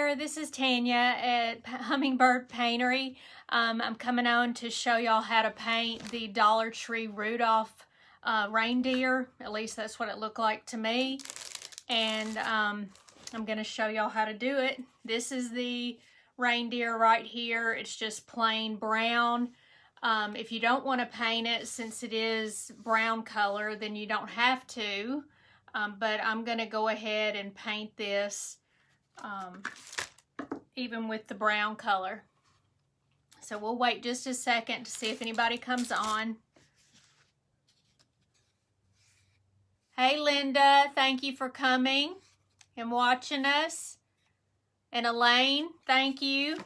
there, this is Tanya at Hummingbird Paintery. I'm coming on to show y'all how to paint the Dollar Tree Rudolph reindeer. At least that's what it looked like to me. And I'm going to show y'all how to do it. This is the reindeer right here. It's just plain brown. If you don't want to paint it, since it is brown color, then you don't have to. But I'm going to go ahead and paint this even with the brown color. So we'll wait just a second to see if anybody comes on. Hey Linda, thank you for coming and watching us. And Elaine, thank you.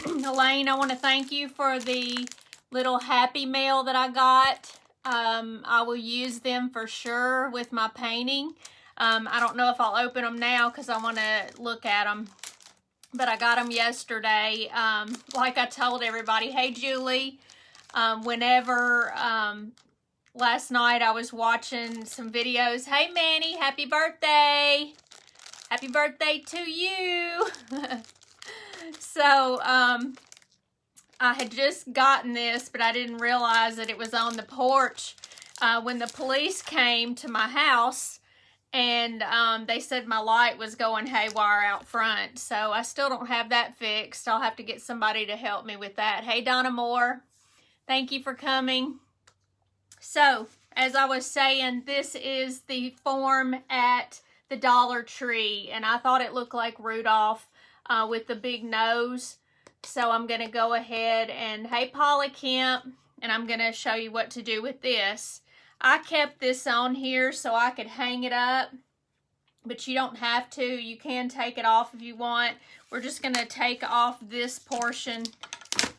Elaine, I want to thank you for the little Happy Mail that I got. I will use them for sure with my painting. I don't know if I'll open them now because I want to look at them. But I got them yesterday. Like I told everybody, hey Julie, whenever last night I was watching some videos. Hey Manny, happy birthday. Happy birthday to you. So, I had just gotten this, but I didn't realize that it was on the porch when the police came to my house, and they said my light was going haywire out front. So I still don't have that fixed. I'll have to get somebody to help me with that. Hey Donna Moore, thank you for coming. So, as I was saying, this is the form at the Dollar Tree, and I thought it looked like Rudolph with the big nose. So I'm going to go ahead and, hey Paula Kemp, and I'm going to show you what to do with this. I kept this on here so I could hang it up, but you don't have to. You can take it off if you want. We're just going to take off this portion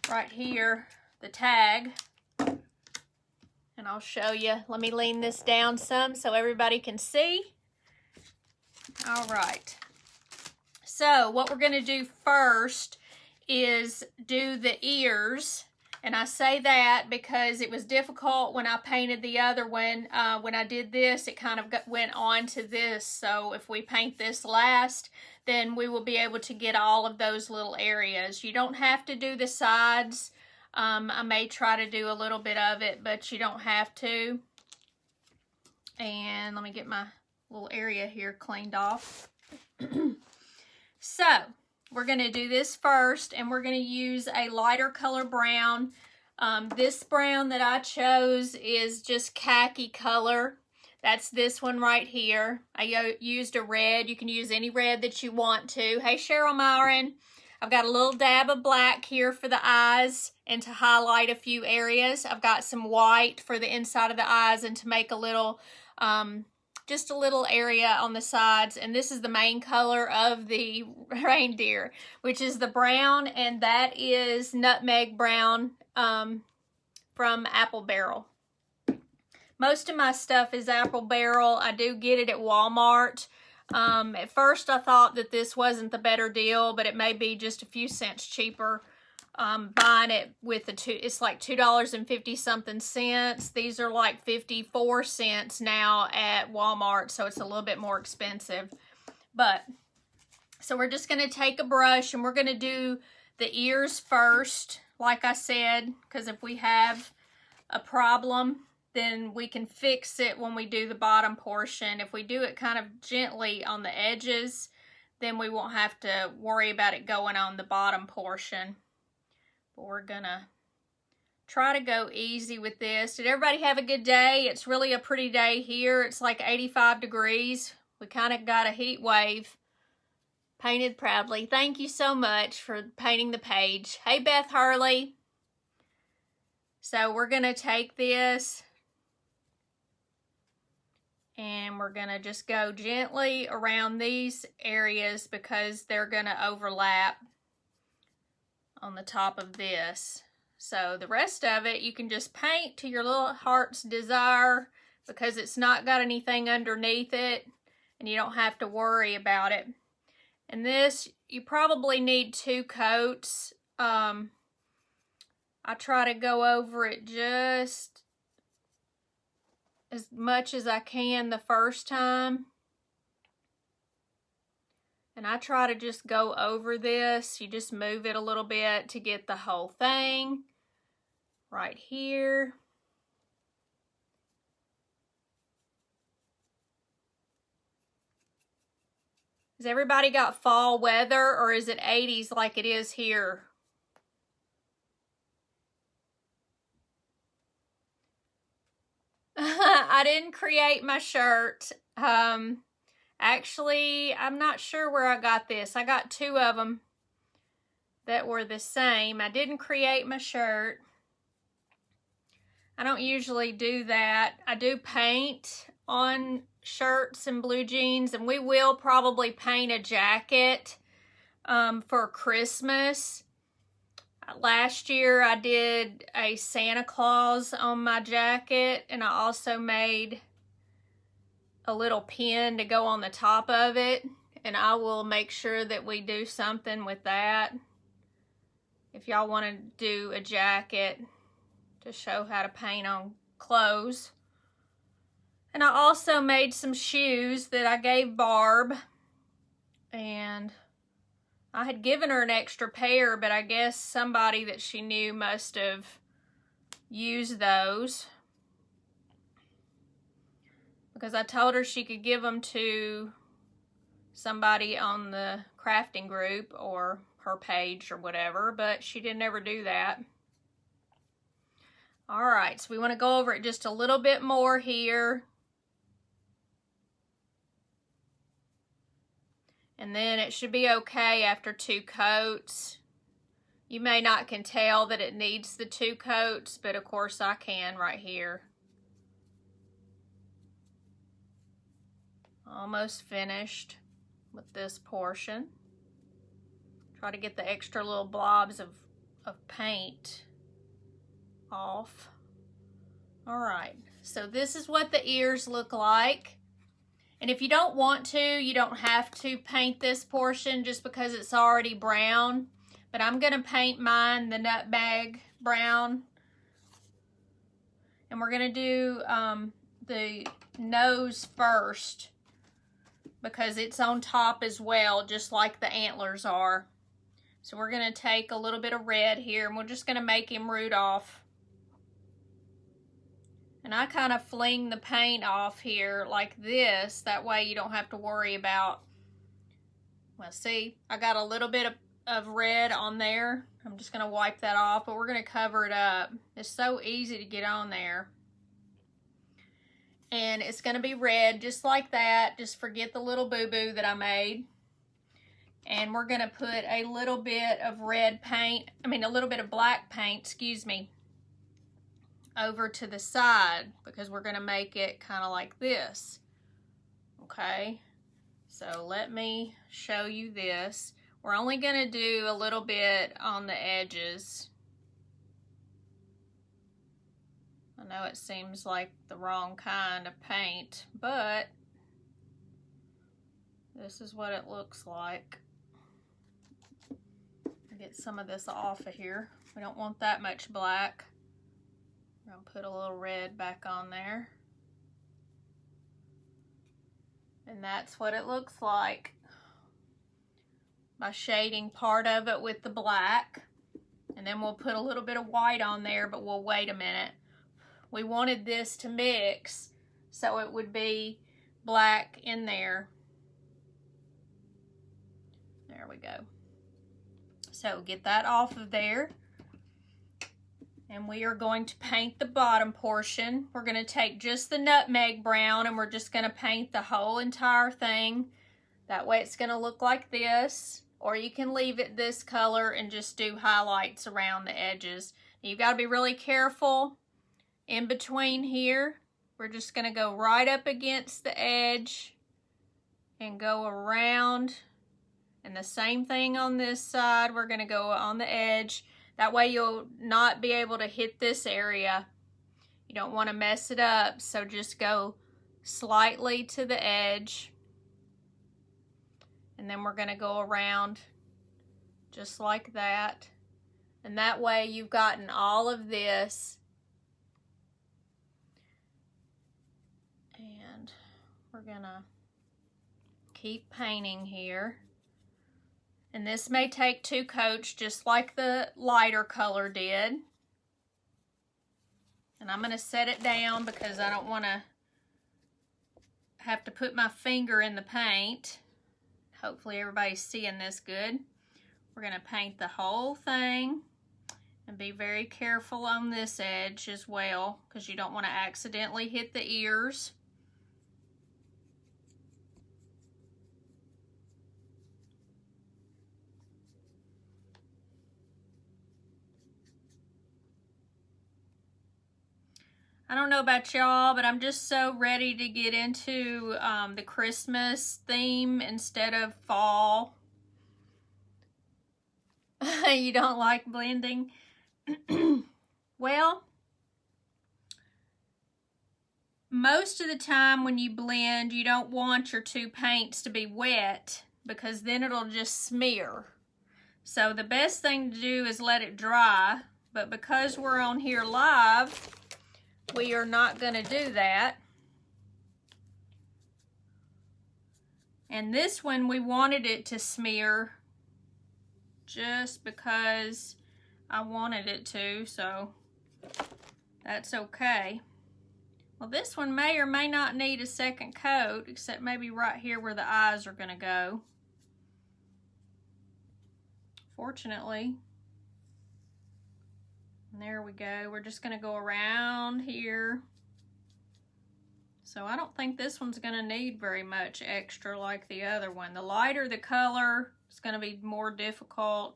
right here, the tag, and I'll show you. Let me lean this down some so everybody can see. All right. So what we're going to do first is do the ears, and I say that because it was difficult when I painted the other one. When I did this, it kind of went on to this, so if we paint this last, then we will be able to get all of those little areas. You don't have to do the sides. I may try to do a little bit of it, but you don't have to. And let me get my little area here cleaned off. So we're going to do this first, and we're going to use a lighter color brown. This brown that I chose is just khaki color. That's this one right here. I used a red. You can use any red that you want to. Hey, Cheryl Myron. I've got a little dab of black here for the eyes and to highlight a few areas. I've got some white for the inside of the eyes and to make a little, just a little area on the sides. And this is the main color of the reindeer, which is the brown, and that is nutmeg brown from Apple Barrel. Most of my stuff is Apple Barrel. I do get it at Walmart. At first I thought that this wasn't the better deal, but it may be just a few cents cheaper. Buying it with it's like $2.50 something cents. These are like 54 cents now at Walmart, so it's a little bit more expensive. But so we're just going to take a brush and we're going to do the ears first, like I said, because if we have a problem, then we can fix it when we do the bottom portion. If we do it kind of gently on the edges, then we won't have to worry about it going on the bottom portion. But we're gonna try to go easy with this. Did everybody have a good day? It's really a pretty day here. It's like 85 degrees. We kind of got a heat wave. Painted proudly. Thank you so much for painting the page. Hey Beth Hurley. So we're gonna take this and we're gonna just go gently around these areas because they're gonna overlap on the top of this. So the rest of it you can just paint to your little heart's desire because it's not got anything underneath it and you don't have to worry about it. And this, you probably need 2 coats. I try to go over it just as much as I can the first time. And I try to just go over this. You just move it a little bit to get the whole thing right here. Has everybody got fall weather, or is it 80s like it is here? I didn't create my shirt. Actually, I'm not sure where I got this. I got two of them that were the same. I didn't create my shirt. I don't usually do that. I do paint on shirts and blue jeans, and we will probably paint a jacket for Christmas. Last year I did a Santa Claus on my jacket, and I also made a little pin to go on the top of it, and I will make sure that we do something with that. If y'all want to do a jacket to show how to paint on clothes. And I also made some shoes that I gave Barb, and I had given her an extra pair, but I guess somebody that she knew must have used those, because I told her she could give them to somebody on the crafting group or her page or whatever, but she didn't ever do that. All right, so we want to go over it just a little bit more here. And then it should be okay after 2 coats. You may not can tell that it needs the 2 coats, but of course I can right here. Almost finished with this portion. Try to get the extra little blobs of paint off. All right, so this is what the ears look like. And if you don't want to, you don't have to paint this portion just because it's already brown. But I'm going to paint mine the nutmeg brown. And we're going to do the nose first, because it's on top as well, just like the antlers are. So we're going to take a little bit of red here, and we're just going to make him Rudolph. And I kind of fling the paint off here like this. That way you don't have to worry about, well, see, I got a little bit of red on there. I'm just going to wipe that off, but we're going to cover it up. It's so easy to get on there. And it's going to be red just like that. Just forget the little boo-boo that I made. And we're going to put a little bit of red paint, a little bit of black paint, excuse me, over to the side, because we're going to make it kind of like this. Okay, so let me show you this. We're only going to do a little bit on the edges. I know it seems like the wrong kind of paint, but this is what it looks like. Get some of this off of here. We don't want that much black. I'm going to put a little red back on there. And that's what it looks like by shading part of it with the black. And then we'll put a little bit of white on there, but we'll wait a minute. We wanted this to mix so it would be black in there. There we go. So get that off of there. And we are going to paint the bottom portion. We're going to take just the nutmeg brown, and we're just going to paint the whole entire thing. That way it's going to look like this. Or you can leave it this color and just do highlights around the edges. You've got to be really careful in between here. We're just going to go right up against the edge and go around. And the same thing on this side. We're going to go on the edge. That way you'll not be able to hit this area. You don't want to mess it up, so just go slightly to the edge. And then we're going to go around just like that. And that way you've gotten all of this. And we're going to keep painting here. And this may take 2 coats just like the lighter color did. And I'm going to set it down because I don't want to have to put my finger in the paint. Hopefully everybody's seeing this good. We're going to paint the whole thing and be very careful on this edge as well because you don't want to accidentally hit the ears. I don't know about y'all, but I'm just so ready to get into the Christmas theme instead of fall. You don't like blending? Well, most of the time when you blend, you don't want your 2 paints to be wet because then it'll just smear. So the best thing to do is let it dry, but because we're on here live, we are not going to do that. And this one, we wanted it to smear just because I wanted it to, so that's okay. Well, this one may or may not need a second coat, except maybe right here where the eyes are going to go. Fortunately. And there we go. We're just going to go around here. So I don't think this one's going to need very much extra like the other one. The lighter the color, it's going to be more difficult.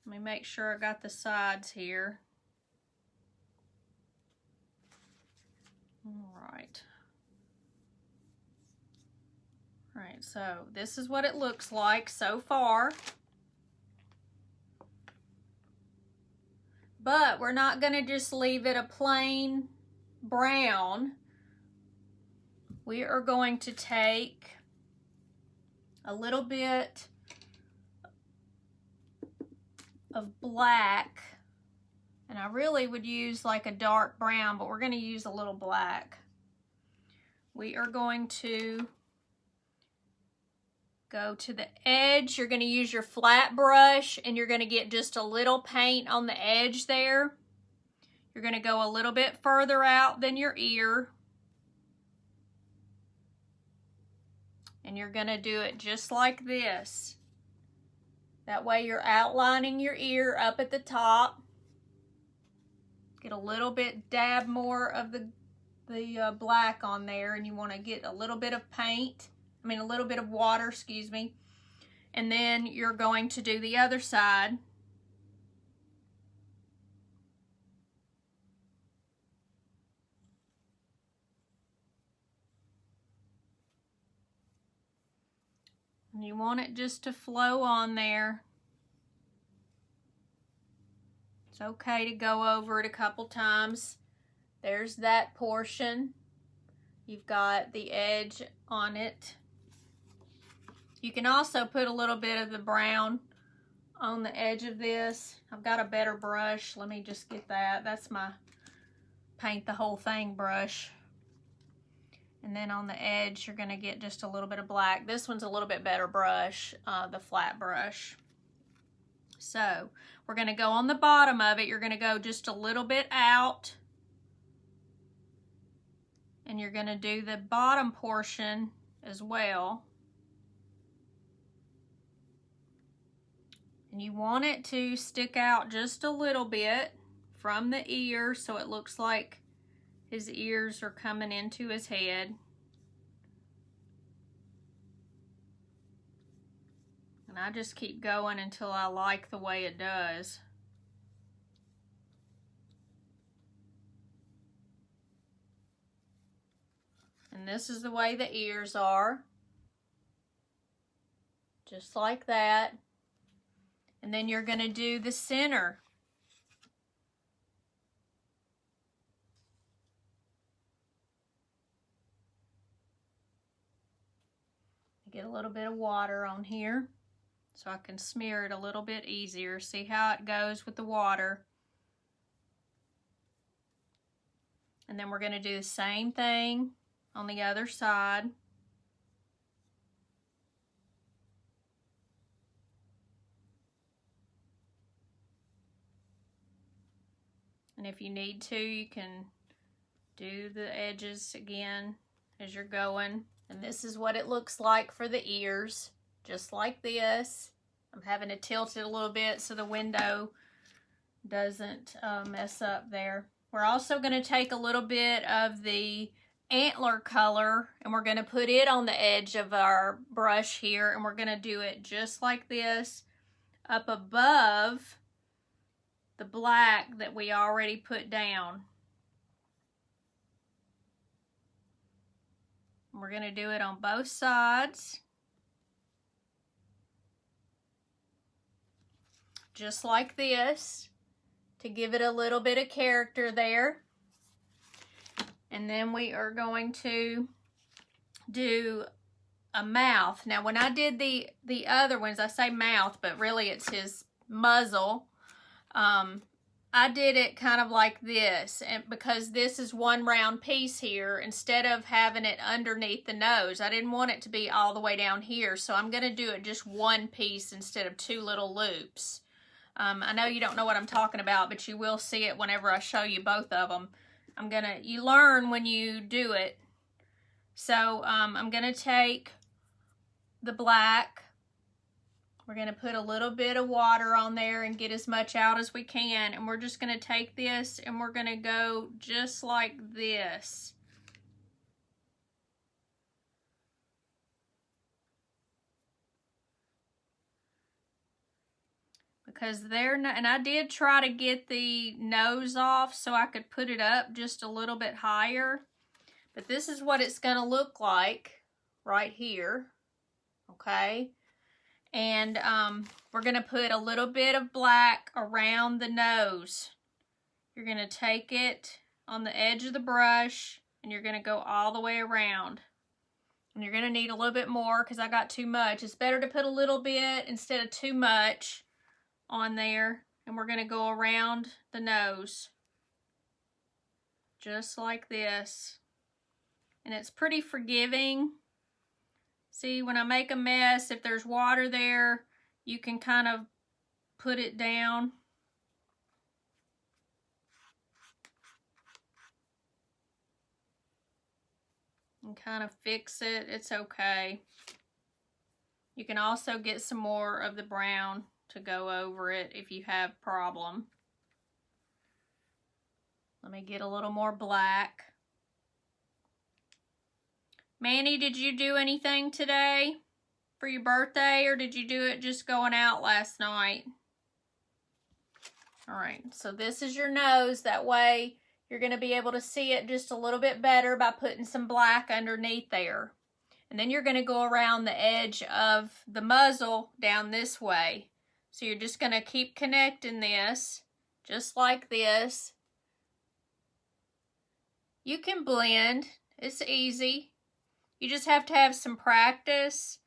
Let me make sure I got the sides here. All right. All right, so this is what it looks like so far. But we're not going to just leave it a plain brown. We are going to take a little bit of black, and I really would use like a dark brown, but we're going to use a little black. We are going to go to the edge. You're going to use your flat brush and you're going to get just a little paint on the edge there. You're going to go a little bit further out than your ear. And you're going to do it just like this. That way you're outlining your ear up at the top. Get a little bit, dab more of the black on there, and you want to get a little bit of paint. I mean, a little bit of water, excuse me. And then you're going to do the other side. And you want it just to flow on there. It's okay to go over it a couple times. There's that portion. You've got the edge on it. You can also put a little bit of the brown on the edge of this. I've got a better brush. Let me just get that. That's my paint the whole thing brush. And then on the edge, you're going to get just a little bit of black. This one's a little bit better brush, the flat brush. So we're going to go on the bottom of it. You're going to go just a little bit out. And you're going to do the bottom portion as well. And you want it to stick out just a little bit from the ear so it looks like his ears are coming into his head. And I just keep going until I like the way it does. And this is the way the ears are. Just like that. And then you're going to do the center. Get a little bit of water on here so I can smear it a little bit easier. See how it goes with the water. And then we're going to do the same thing on the other side. And if you need to, you can do the edges again as you're going. And this is what it looks like for the ears, just like this. I'm having to tilt it a little bit so the window doesn't mess up there. We're also going to take a little bit of the antler color and we're going to put it on the edge of our brush here, and we're going to do it just like this up above the black that we already put down. We're going to do it on both sides, just like this, to give it a little bit of character there. And then we are going to do a mouth. Now, when I did the other ones, I say mouth, but really it's his muzzle. I did it kind of like this, and because this is one round piece here, instead of having it underneath the nose, I didn't want it to be all the way down here, so I'm going to do it just one piece instead of two little loops. I know you don't know what I'm talking about, but you will see it whenever I show you both of them. You learn when you do it. So I'm going to take the black. We're going to put a little bit of water on there and get as much out as we can. And we're just going to take this and we're going to go just like this. Because they're not, and I did try to get the nose off so I could put it up just a little bit higher. But this is what it's going to look like right here. Okay. And we're going to put a little bit of black around the nose. You're going to take it on the edge of the brush and you're going to go all the way around. And you're going to need a little bit more because I got too much. It's better to put a little bit instead of too much on there. And we're going to go around the nose. Just like this. And it's pretty forgiving. See, when I make a mess, if there's water there, you can kind of put it down. And kind of fix it. It's okay. You can also get some more of the brown to go over it if you have problem. Let me get a little more black. Manny, did you do anything today for your birthday, or did you do it just going out last night? All right, so this is your nose. That way you're going to be able to see it just a little bit better by putting some black underneath there. And then you're going to go around the edge of the muzzle down this way. So you're just going to keep connecting this, just like this. You can blend. It's easy. You just have to have some practice.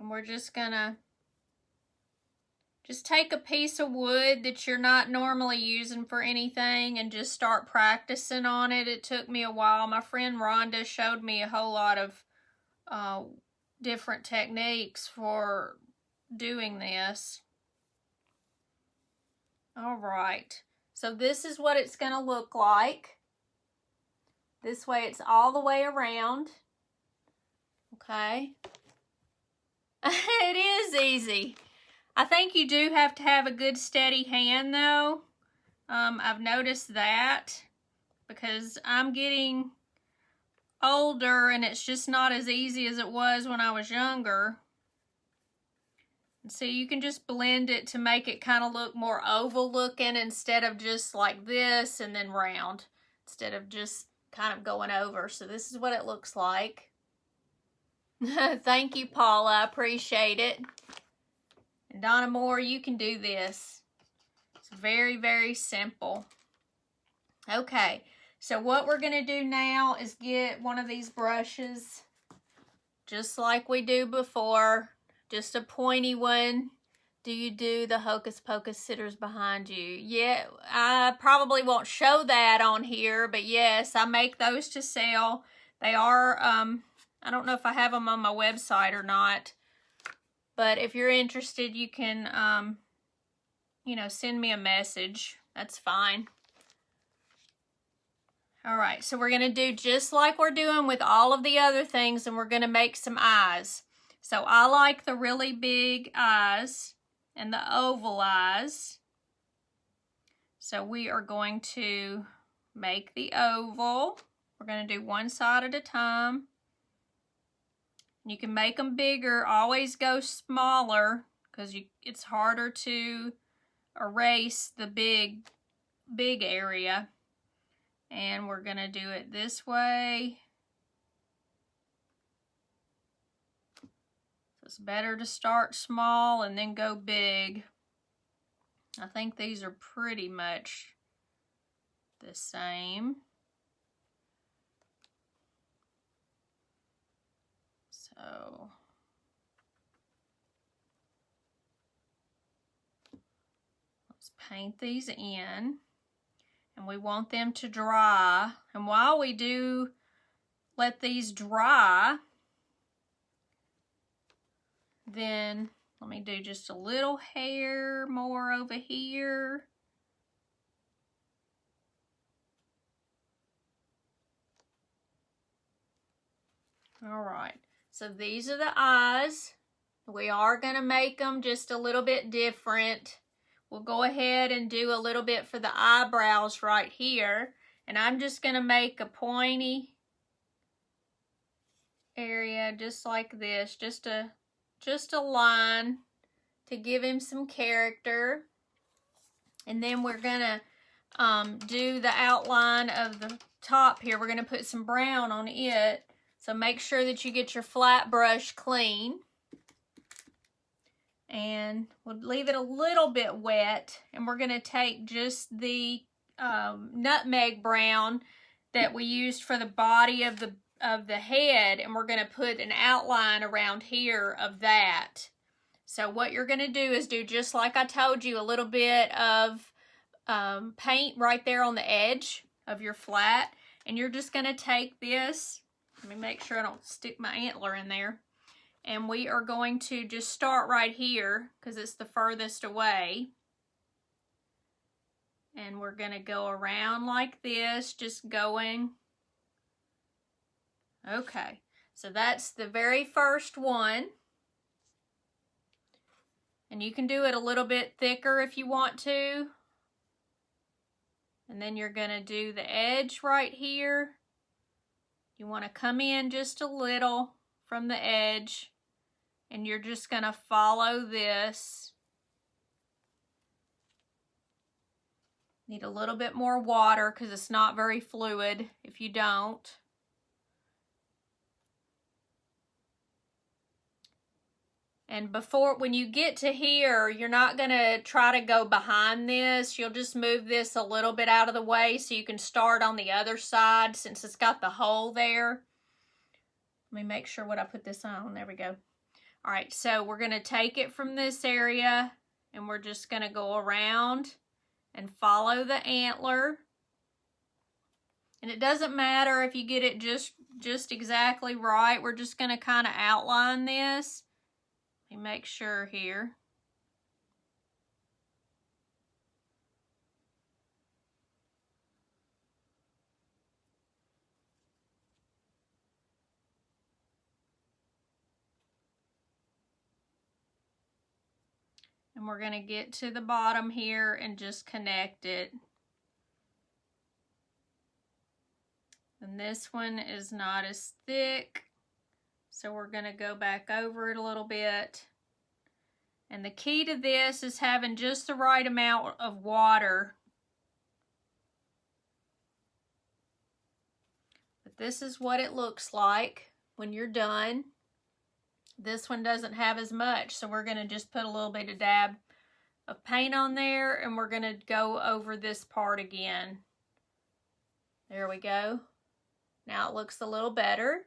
And we're just gonna take a piece of wood that you're not normally using for anything and just start practicing on it. It took me a while. My friend Rhonda showed me a whole lot of different techniques for doing this. All right. So this is what it's gonna look like. This way it's all the way around. Okay. It is easy. I think you do have to have a good steady hand though. I've noticed that because I'm getting older and it's just not as easy as it was when I was younger. And so you can just blend it to make it kind of look more oval looking instead of just like this and then round. Instead of just kind of going over. So this is what it looks like. Thank you, Paula. I appreciate it. And Donna Moore, you can do this. It's very, very simple. Okay, so what we're going to do now is get one of these brushes, just like we do before, just a pointy one. Do you do the Hocus Pocus sitters behind you? Yeah, I probably won't show that on here, but yes, I make those to sell. They are, I don't know if I have them on my website or not, but if you're interested, you can you know, send me a message. That's fine. All right, so we're going to do just like we're doing with all of the other things, and we're going to make some eyes. So I like the really big eyes and the oval eyes. So we are going to make the oval. We're going to do one side at a time. You can make them bigger. Always go smaller because it's harder to erase the big area. And we're going to do it this way. So it's better to start small and then go big. I think these are pretty much the same. So let's paint these in. And we want them to dry. And while we do let these dry, then let me do just a little hair more over here. All right, so these are the eyes. We are going to make them just a little bit different. We'll go ahead and do a little bit for the eyebrows right here. And I'm just going to make a pointy area just like this. Just a line to give him some character. And then we're going to do the outline of the top here. We're going to put some brown on it. So make sure that you get your flat brush clean. And we'll leave it a little bit wet, and we're going to take just the nutmeg brown that we used for the body of the head, and we're going to put an outline around here of that. So what you're going to do is do just like I told you, a little bit of paint right there on the edge of your flat, and you're just going to take this. Let me make sure I don't stick my antler in there. And we are going to just start right here because it's the furthest away. And we're going to go around like this, just going. Okay, so that's the very first one. And you can do it a little bit thicker if you want to. And then you're going to do the edge right here. You want to come in just a little from the edge. And you're just going to follow this. Need a little bit more water because it's not very fluid if you don't. And when you get to here, you're not going to try to go behind this. You'll just move this a little bit out of the way so you can start on the other side since it's got the hole there. Let me make sure what I put this on. There we go. All right, so we're going to take it from this area, and we're just going to go around and follow the antler. And it doesn't matter if you get it just exactly right. We're just going to kind of outline this. Let me make sure here. And we're going to get to the bottom here and just connect it. And this one is not as thick, so we're going to go back over it a little bit. And the key to this is having just the right amount of water. But this is what it looks like when you're done. This one doesn't have as much, so we're going to just put a little bit of dab of paint on there, and we're going to go over this part again. There we go. Now it looks a little better.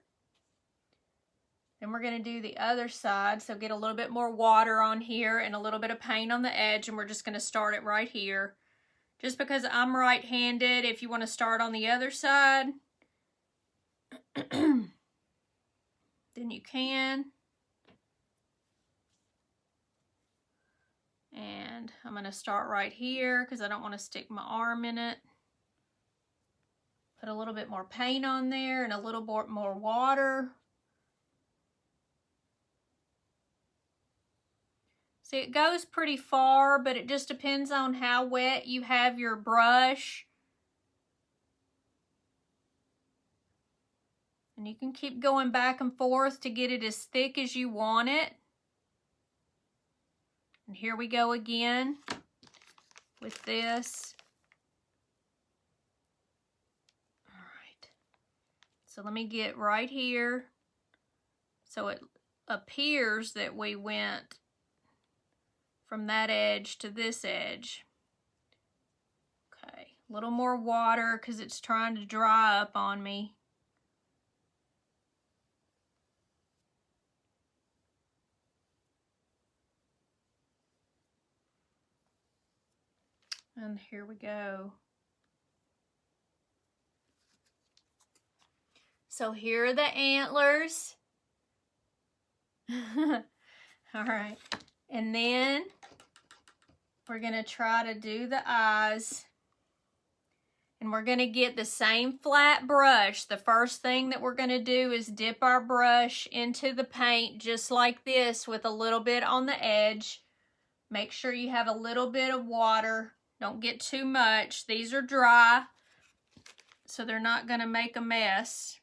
Then we're going to do the other side, so get a little bit more water on here and a little bit of paint on the edge, and we're just going to start it right here. Just because I'm right-handed, if you want to start on the other side, then you can. And And I'm going to start right here because I don't want to stick my arm in it. Put a little bit more paint on there and a little bit more water. See, it goes pretty far, but it just depends on how wet you have your brush. And you can keep going back and forth to get it as thick as you want it. And here we go again with this. All right. So let me get right here. So it appears that we went from that edge to this edge. Okay, a little more water because it's trying to dry up on me. And here we go. So here are the antlers. All right. And then we're going to try to do the eyes. And we're going to get the same flat brush. The first thing that we're going to do is dip our brush into the paint just like this with a little bit on the edge. Make sure you have a little bit of water. Don't get too much. These are dry, so they're not going to make a mess.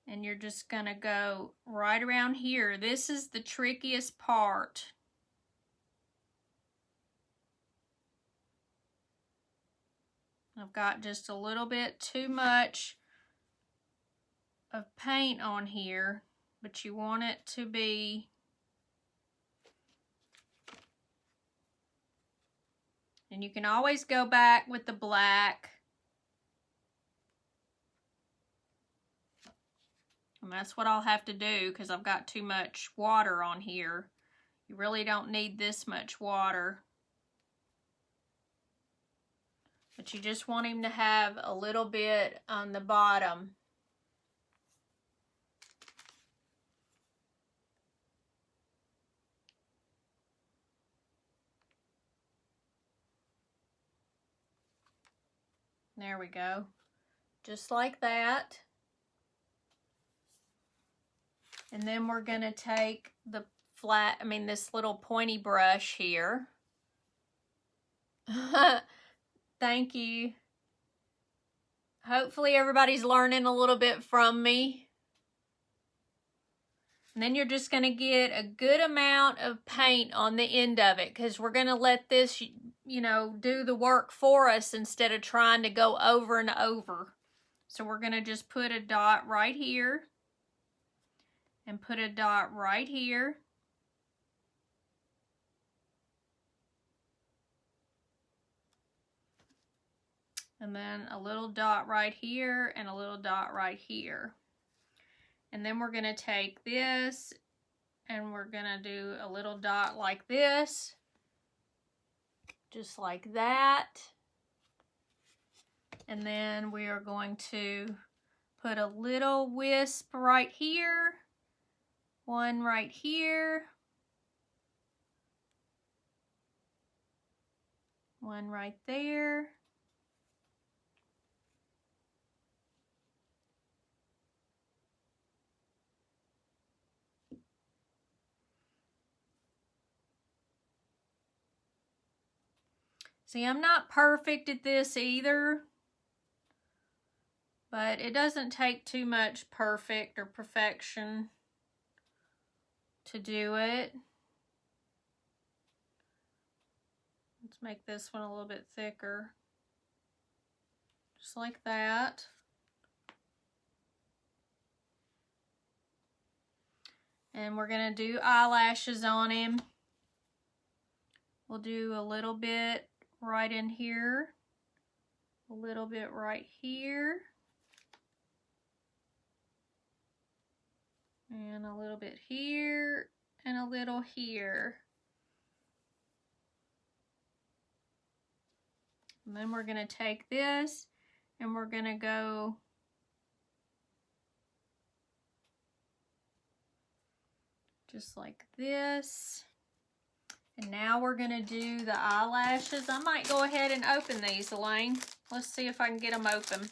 And you're just going to go right around here. This is the trickiest part. I've got just a little bit too much of paint on here, but you want it to be and you can always go back with the black. And that's what I'll have to do because I've got too much water on here. You really don't need this much water. But you just want him to have a little bit on the bottom. There we go. Just like that. And then we're going to take the this little pointy brush here. Thank you. Hopefully everybody's learning a little bit from me. And then you're just going to get a good amount of paint on the end of it because we're going to let this, do the work for us instead of trying to go over and over. So we're going to just put a dot right here and put a dot right here. And then a little dot right here and a little dot right here. And then we're going to take this and we're going to do a little dot like this. Just like that. And then we are going to put a little wisp right here. One right here. One right there. See, I'm not perfect at this either, but it doesn't take too much perfect or perfection to do it. Let's make this one a little bit thicker. Just like that. And we're going to do eyelashes on him. We'll do a little bit right in here, a little bit right here, and a little bit here, and a little here. And then we're going to take this and we're going to go just like this. And now we're going to do the eyelashes. I might go ahead and open these, Elaine. Let's see if I can get them open.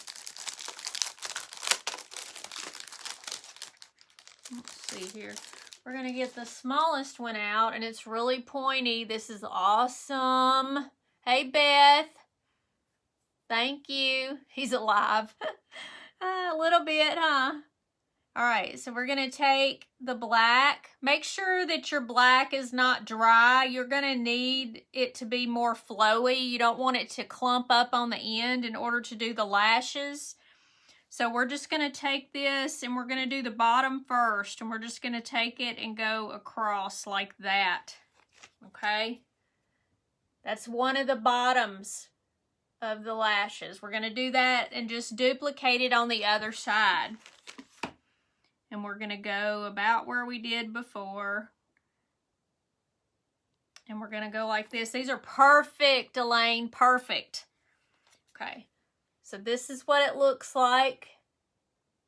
Let's see here. We're going to get the smallest one out, and it's really pointy. This is awesome. Hey, Beth. Thank you. He's alive. A little bit, huh? All right, so we're going to take the black. Make sure that your black is not dry. You're going to need it to be more flowy. You don't want it to clump up on the end in order to do the lashes. So we're just going to take this and we're going to do the bottom first. And we're just going to take it and go across like that. Okay? That's one of the bottoms of the lashes. We're going to do that and just duplicate it on the other side. And we're going to go about where we did before. And we're going to go like this. These are perfect, Elaine, perfect. Okay. So this is what it looks like,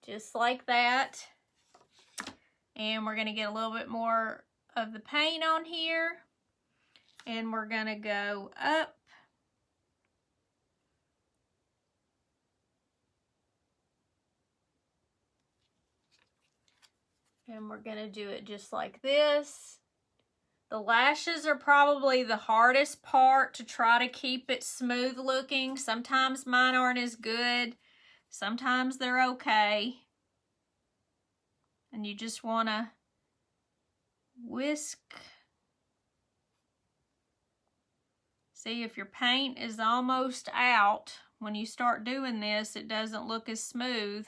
just like that. And we're going to get a little bit more of the paint on here. And we're going to go up. And we're going to do it just like this. The lashes are probably the hardest part to try to keep it smooth looking. Sometimes mine aren't as good. Sometimes they're okay. And you just want to whisk. See, if your paint is almost out, when you start doing this, it doesn't look as smooth.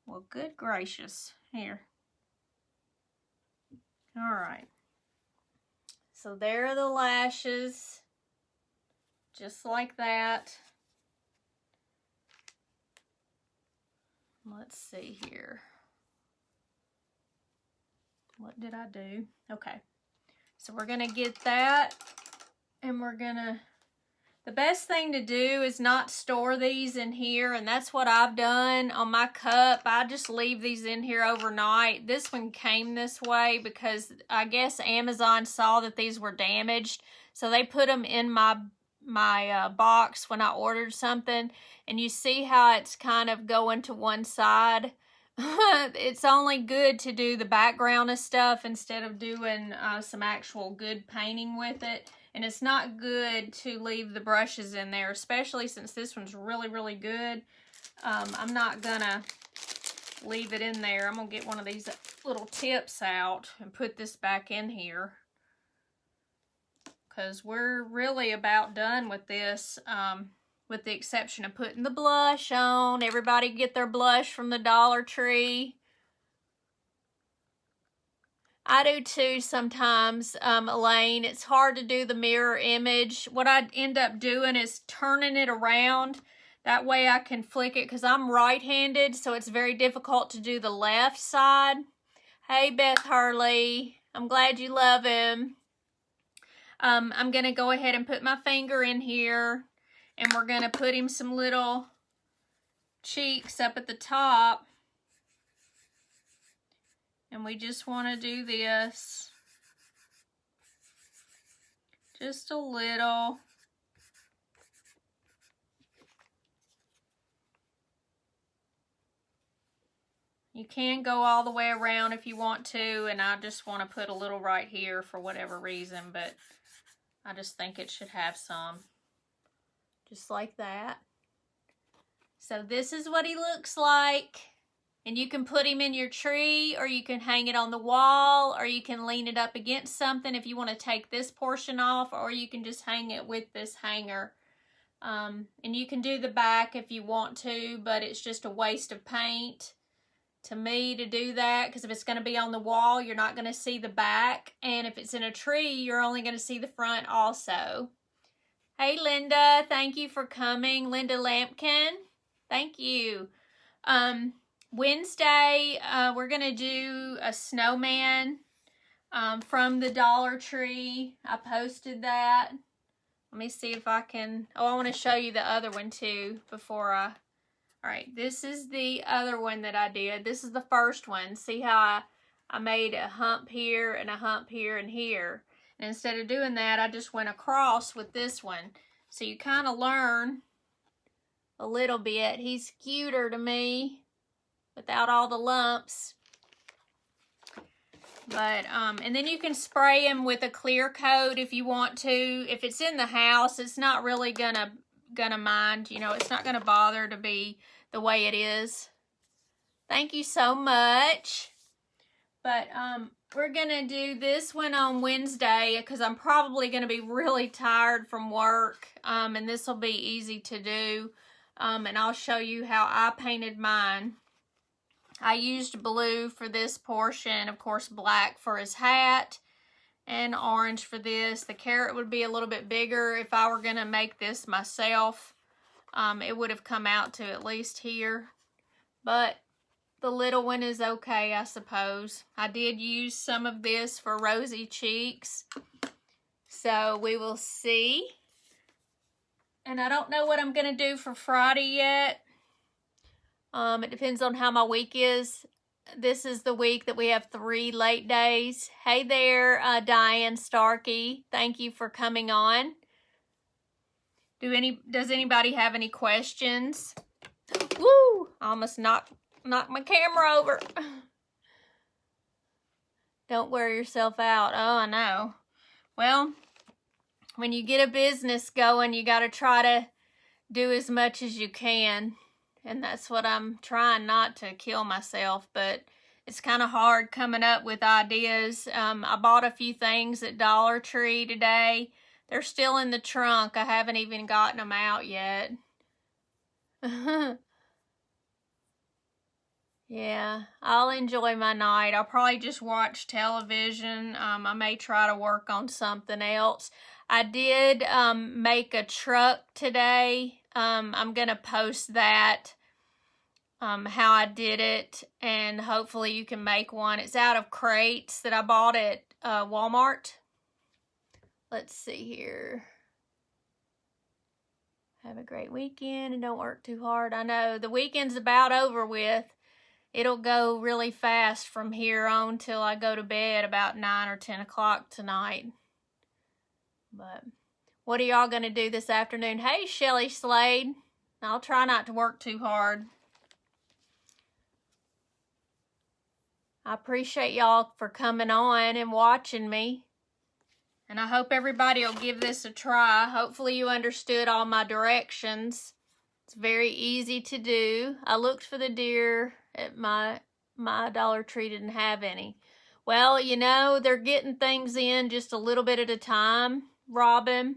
Well, good gracious. Here. All right. So there are the lashes, just like that. Let's see here. What did I do? Okay. So we're going to get that, and we're going to, the best thing to do is not store these in here, and that's what I've done on my cup. I just leave these in here overnight. This one came this way because I guess Amazon saw that these were damaged, so they put them in my box when I ordered something, and you see how it's kind of going to one side. It's only good to do the background of stuff instead of doing some actual good painting with it. And it's not good to leave the brushes in there, especially since this one's really, really good. I'm not gonna leave it in there. I'm gonna get one of these little tips out and put this back in here, because we're really about done with this, with the exception of putting the blush on. Everybody get their blush from the Dollar Tree. I do too sometimes, Elaine. It's hard to do the mirror image. What I end up doing is turning it around. That way I can flick it, because I'm right-handed, so it's very difficult to do the left side. Hey, Beth Hurley. I'm glad you love him. I'm going to go ahead and put my finger in here, and we're going to put him some little cheeks up at the top. And we just want to do this just a little. You can go all the way around if you want to, and I just want to put a little right here for whatever reason, but I just think it should have some. Just like that. So this is what he looks like. And you can put him in your tree, or you can hang it on the wall, or you can lean it up against something if you want to take this portion off, or you can just hang it with this hanger. And you can do the back if you want to, but it's just a waste of paint to me to do that, because if it's going to be on the wall, you're not going to see the back. And if it's in a tree, you're only going to see the front also. Hey, Linda. Thank you for coming. Linda Lampkin. Thank you. Wednesday, we're going to do a snowman from the Dollar Tree. I posted that. Let me see if I can... Oh, I want to show you the other one too before I... Alright, this is the other one that I did. This is the first one. See how I made a hump here and a hump here and here. And instead of doing that, I just went across with this one. So you kind of learn a little bit. He's cuter to me without all the lumps. But, and then you can spray him with a clear coat if you want to. If it's in the house, it's not really gonna mind. You know, it's not gonna bother to be the way it is. Thank you so much. But, we're gonna do this one on Wednesday because I'm probably gonna be really tired from work. And this will be easy to do. And I'll show you how I painted mine. I used blue for this portion, of course black for his hat, and orange for this. The carrot would be a little bit bigger if I were going to make this myself. It would have come out to at least here, but the little one is okay, I suppose. I did use some of this for rosy cheeks, so we will see. And I don't know what I'm going to do for Friday yet. It depends on how my week is. This is the week that we have 3 late days. Hey there, Diane Starkey. Thank you for coming on. Does anybody have any questions? Woo! I almost knocked my camera over. Don't wear yourself out. Oh, I know. Well, when you get a business going, you got to try to do as much as you can. And that's what I'm trying, not to kill myself, but it's kind of hard coming up with ideas. I bought a few things at Dollar Tree today. They're still in the trunk. I haven't even gotten them out yet. Yeah, I'll enjoy my night. I'll probably just watch television. I may try to work on something else. I did make a truck today. I'm going to post that, how I did it, and hopefully you can make one. It's out of crates that I bought at Walmart. Let's see here. Have a great weekend and don't work too hard. I know the weekend's about over with. It'll go really fast from here on till I go to bed about 9 or 10 o'clock tonight. But what are y'all going to do this afternoon? Hey, Shelly Slade. I'll try not to work too hard. I appreciate y'all for coming on and watching me. And I hope everybody will give this a try. Hopefully you understood all my directions. It's very easy to do. I looked for the deer at my Dollar Tree, didn't have any. Well, you know, they're getting things in just a little bit at a time, Robin.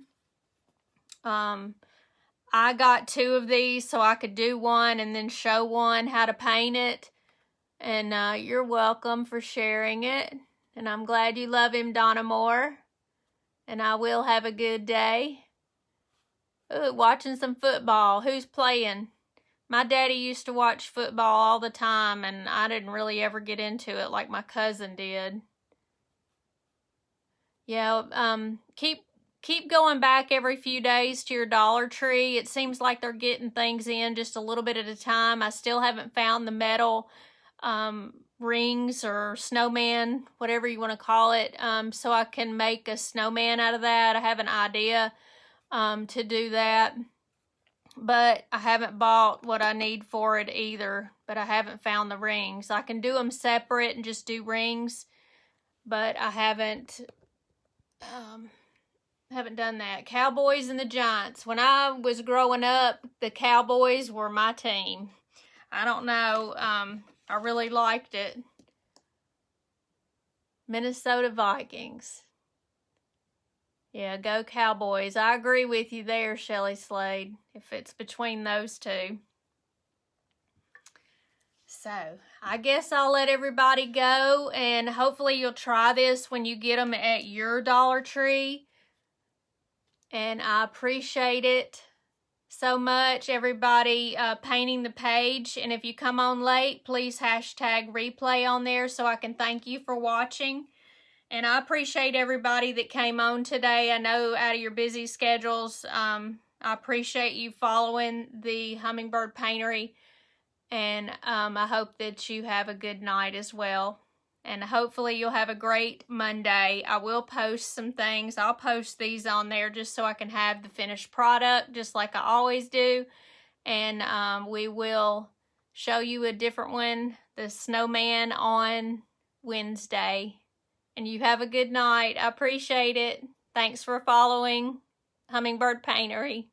I got 2 of these so I could do one and then show one how to paint it. And you're welcome for sharing it. And I'm glad you love him, Donna Moore. And I will have a good day. Ooh, watching some football. Who's playing? My daddy used to watch football all the time, and I didn't really ever get into it like my cousin did. Yeah, keep going back every few days to your Dollar Tree. It seems like they're getting things in just a little bit at a time. I still haven't found the metal rings or snowman, whatever you want to call it, so I can make a snowman out of that. I have an idea to do that, but I haven't bought what I need for it either, but I haven't found the rings. I can do them separate and just do rings, but I haven't done that. Cowboys and the Giants. When I was growing up, the Cowboys were my team. I don't know, I really liked it. Minnesota Vikings. Yeah, go Cowboys. I agree with you there, Shelly Slade, if it's between those two. So, I guess I'll let everybody go, and hopefully you'll try this when you get them at your Dollar Tree. And I appreciate it so much, everybody painting the page. And if you come on late, please hashtag replay on there so I can thank you for watching. And I appreciate everybody that came on today. I know out of your busy schedules, I appreciate you following the Hummingbird Paintery. And I hope that you have a good night as well. And hopefully you'll have a great Monday. I will post some things. I'll post these on there just so I can have the finished product, just like I always do. And we will show you a different one, the snowman, on Wednesday. And you have a good night. I appreciate it. Thanks for following Hummingbird Paintery.